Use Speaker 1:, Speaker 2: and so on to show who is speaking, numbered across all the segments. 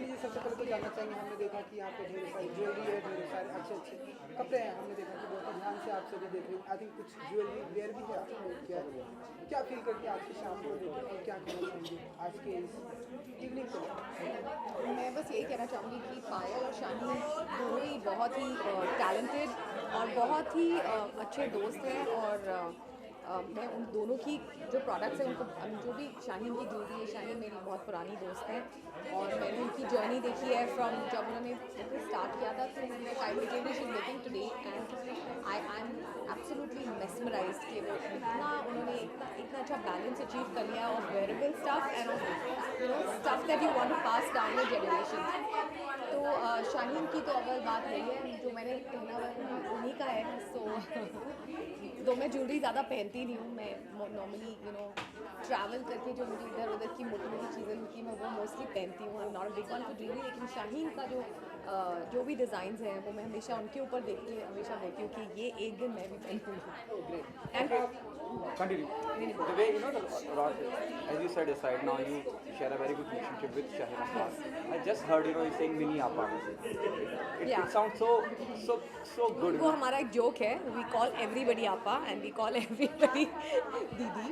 Speaker 1: जी सबसे पहले तो जानना चाहेंगे, हमने देखा कि यहाँ पे ढेर सारी ज्वेलरी है, ढेर सारे अच्छे अच्छे कपड़े हैं, हमने देखा कि बहुत ही ध्यान से आप सभी देख रहे हैं। आई थिंक कुछ ज्वेलरी वेयर भी है आपको, क्या फील करके आज की शाम को लेकर और क्या कहना चाहेंगे आज के इस इवनिंग को?
Speaker 2: मैं बस यही कहना चाहूँगी कि पायल और शाहीन दोनों ही बहुत ही टैलेंटेड और बहुत ही अच्छे दोस्त हैं। और मैं उन दोनों की जो प्रोडक्ट्स हैं उनको, जो भी शाहीन की ज्वेलरी है, शाहीन मेरी बहुत पुरानी दोस्त है और मैंने उनकी जर्नी देखी है फ्रॉम जब उन्होंने स्टार्ट किया था तो I became looking today and I am absolutely mesmerised कि वो उन्होंने इतना अच्छा बैलेंस अचीव कर लिया of wearable stuff and of stuff that you want to pass down the generation. तो शाहीन की तो अव्वल बात रही है, जो मैंने पहना हुआ है उन्हीं का है। सो तो मैं ज्वेलरी ज़्यादा पहनती नहीं हूँ, मैं नॉर्मली ट्रैवल करके जो मुझे इधर उधर की मोटी मोटी चीज़ें मिलती मैं वो मोस्टली पहनती हूँ। I am not a big one for jewellery, लेकिन शाहीन का जो भी डिज़ाइंस हैं वो मैं हमेशा उनके ऊपर देख के हमेशा बोलती हूँ कि ये एक दिन मैं भी पहनूँगी। And
Speaker 3: Continue. The way as you said aside, now you share a very good relationship with Shaheen Abbas. I just heard you saying Mini Appa. It sounds so good.
Speaker 2: वो हमारा एक जोक है, वी कॉल एवरीबडी आपा and we call everybody दीदी.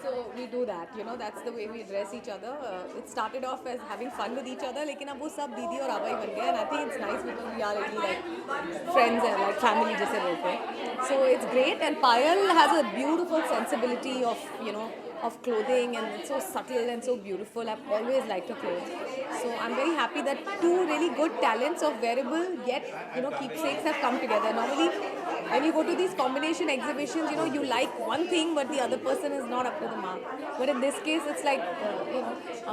Speaker 2: So we do that, that's the way we address each other. It started off as having fun with each other, लेकिन अब वो सब दीदी और आबा ही बन गए. And I think it's nice because we are really like friends and like family जैसे बोलते हैं. So it's great. And Payal has a beautiful sensibility of clothing, and it's so subtle and so beautiful. I've always liked her clothes. So I'm very happy that two really good talents of wearable yet keepsakes have come together. Normally when you go to these combination exhibitions, you like one thing but the other person is not up to the mark. But in this case it's like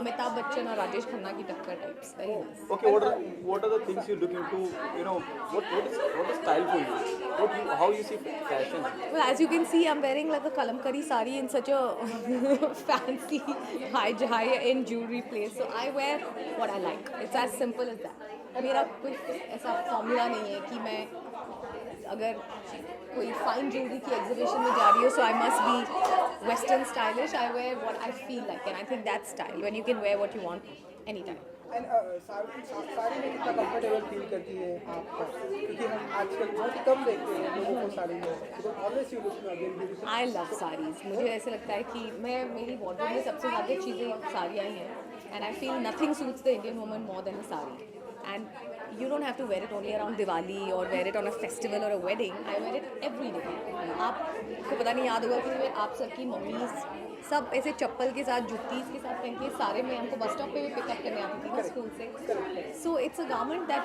Speaker 2: Amitabh Bachchan or Rajesh Khanna ki takkar types. Very nice.
Speaker 3: Okay, what are the things you look into? What is style for you? How you see fashion?
Speaker 2: Well, as you can see, I'm wearing like a kalamkari sari in such a fancy high-end jewelry place. So I wear what I like. It's as simple as that. मेरा कोई ऐसा formula नहीं है कि मैं अगर कोई fine jewellery की एग्जीबिशन में जा रही हूँ so I must be western stylish. I wear what I feel like and I think that style when you can wear what you want any time.
Speaker 1: And sari में कितना कंफर्टेबल फील करती है आप? क्योंकि हम आजकल बहुत ही कम देखते हैं लोगों को साड़ी में. Always you look
Speaker 2: I love saris. मुझे ऐसे लगता है कि मेरी वार्डरोब में सबसे ज़्यादा चीज़ें साड़ियाँ ही हैं. And I feel nothing suits the Indian woman more than a sari. And you don't have to wear it only around Diwali or wear it on a festival or a wedding. I wear it every day. आपको पता नहीं याद होगा कि आप सबकी mummy's सब ऐसे चप्पल के साथ जुत्तीज़ के साथ पहन के सारे में हमको बस स्टॉप पे भी पिकअप करने आती थी ना स्कूल से. So it's a garment that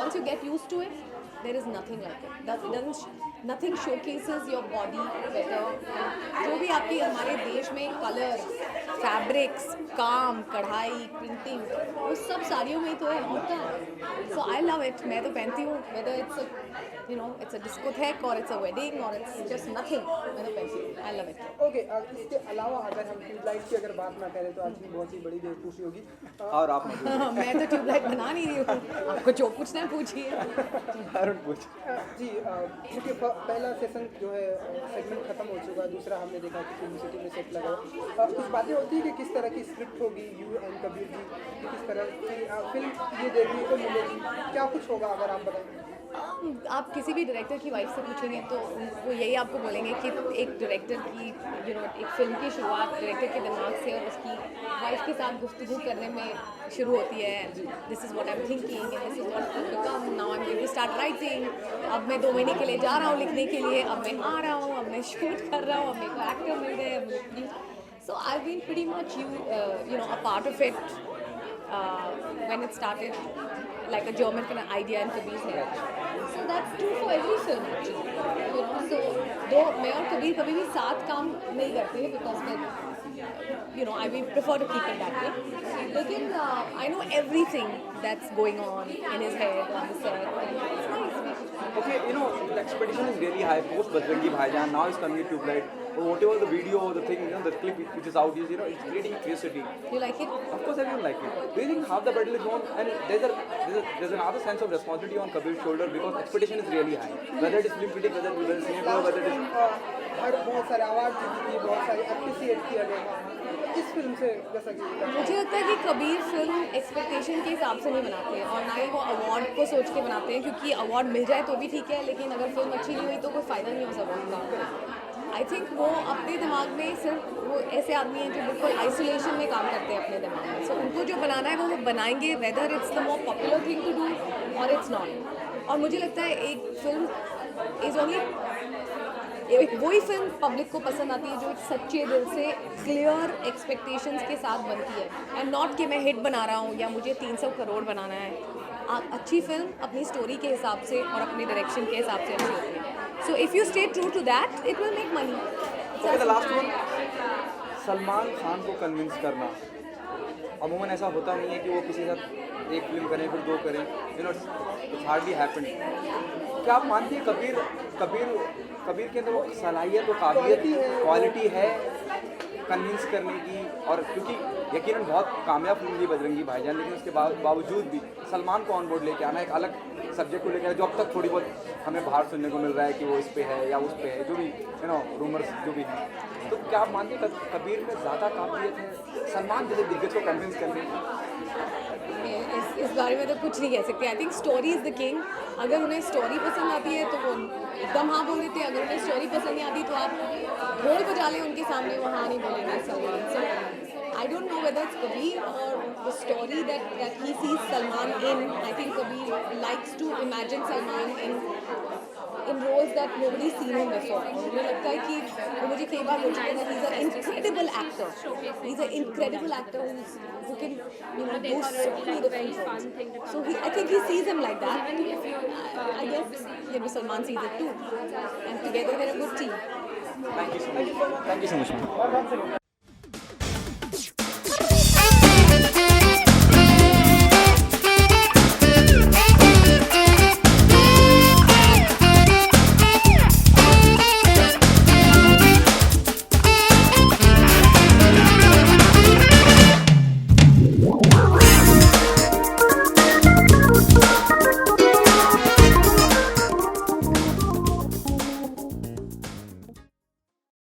Speaker 2: once you get used to it, there is nothing like it. Nothing showcases your body better. जो भी आपकी हमारे देश में कलर, फैब्रिक्स, काम, कढ़ाई, प्रिंटिंग, वो सब साड़ियों में तो होता है. सो आई लव इट. मैं तो पहनती हूँ whether it's a discotheque or it's a wedding or it's just nothing. मैं तो पहनती हूँ. I love it.
Speaker 1: ओके, इसके अलावा अगर हम ट्यूबलाइट की अगर बात ना करें तो आज की बहुत ही बड़ी बेवकूफ़ी होगी.
Speaker 3: और आप
Speaker 2: मैं तो ट्यूबलाइट बना नहीं रही हूँ. आपको जो पूछना है पूछिए.
Speaker 1: जी, क्योंकि पहला सेशन जो है सेगमेंट खत्म हो चुका है, दूसरा हमने देखा कि फिल्म सिटी में सेट लगा. कुछ बातें होती है कि किस तरह की स्क्रिप्ट होगी यू एंड कबीर जी, किस तरह की फिल्म ये देखने को मिलेगी, क्या कुछ होगा अगर आप बताएं.
Speaker 2: आप किसी भी डायरेक्टर की वाइफ से पूछेंगे तो वो यही आपको बोलेंगे कि एक डायरेक्टर की एक फिल्म की शुरुआत डायरेक्टर के दिमाग से और उसकी वाइफ के साथ गुफ्तगू करने में शुरू होती है. This is what I am thinking and this is what will become. Now I am going to start writing. अब मैं 2 महीने के लिए जा रहा हूँ लिखने के लिए. अब मैं आ रहा हूँ, अब मैं शूट कर रहा हूँ, अब मेरे को एक्टर मिल गए. So I've been pretty much a part of it when it started, like a German kind of idea in Kabir's head. So that's true for every film actually. So though मैं और कबीर कभी भी साथ काम नहीं करते because I prefer to keep it that way. लेकिन I know everything that's going on in his head on the set. And it's nice.
Speaker 3: Okay, the expectation is really high. Post Bajrangi Bhaijaan, now it's coming to Tubelight. Or whatever the video or the thing, the clip which is out is, it's creating curiosity.
Speaker 2: You like it?
Speaker 3: Of course, everyone like it. Do you think half the battle is won? And there's another sense of responsibility on Kabir's shoulder because expectation is really high. Whether it is film critic, whether it is cinema, whether it is
Speaker 1: हर बहुत सारे award जीती थी, बहुत सारे appreciate किया गया. इस film से जैसा कि
Speaker 2: मुझे लगता है कि कबीर फिल्म एक्सपेक्टेशन के हिसाब से नहीं बनाते हैं और ना ही वो अवार्ड को सोच के बनाते हैं, क्योंकि अवार्ड मिल जाए तो भी ठीक है, लेकिन अगर फिल्म अच्छी नहीं हुई तो कोई फ़ायदा नहीं उस अवार्ड का। आई थिंक वो अपने दिमाग में सिर्फ वो ऐसे आदमी हैं जो बिल्कुल आइसोलेशन में काम करते हैं अपने दिमाग में, सो उनको जो बनाना है वो बनाएंगे, whether it's the more popular thing to do और इट्स नॉट। और मुझे लगता है एक फिल्म इज़ ओनली वही फिल्म पब्लिक को पसंद आती है जो एक सच्चे दिल से क्लियर एक्सपेक्टेशंस के साथ बनती है, एंड नॉट कि मैं हिट बना रहा हूँ या मुझे 300 करोड़ बनाना है। अच्छी फिल्म अपनी स्टोरी के हिसाब से और अपने डायरेक्शन के हिसाब से अच्छी होती है। So if you stay true to that it will make money.
Speaker 3: Okay, the last one, Salman Khan को कन्विंस करना अमूमन ऐसा होता नहीं है कि वो किसी के साथ एक फिल्म करें फिर दो करें, you know, it's hardly happen. क्या आप मानती हैं कबीर के अंदर वो सलाहियत, वो काबिलियत, क्वालिटी है कन्विंस करने की? और क्योंकि यकीनन बहुत कामयाब फिल्म थी बजरंगी भाईजान, लेकिन उसके बावजूद भी सलमान को ऑन बोर्ड लेके आना, एक अलग सब्जेक्ट को लेकर जो अब तक थोड़ी बहुत हमें बाहर सुनने को मिल रहा है कि वो इस पे है या उस पे है, जो भी यू नो रूमर्स जो भी हैं, तो क्या आप मानते हैं कबीर में ज़्यादा काबिलियत है सलमान जैसे दिग्गज को कन्विंस करने की?
Speaker 2: इस बारे में तो कुछ नहीं कह सकते। I think story is the king. अगर उन्हें स्टोरी पसंद आती है तो वो एकदम हाँ बोल देते हैं, अगर उन्हें स्टोरी पसंद नहीं आती तो आप ढोल बजा लें उनके सामने, वो हाँ नहीं बोलेंगे Salman. So I don't know whether it's Kabir और the story that he sees Salman in. I think Kabir likes to imagine Salman in roles that nobody's seen him before. मुझे लगता है कि वो मुझे कई बार बोल चुके हैं he's an incredible actor. He's an incredible actor who can do so many different roles. So I think he sees him like that. I guess Salman sees it too. And together they're a good team.
Speaker 3: Thank you so much. Thank you so much.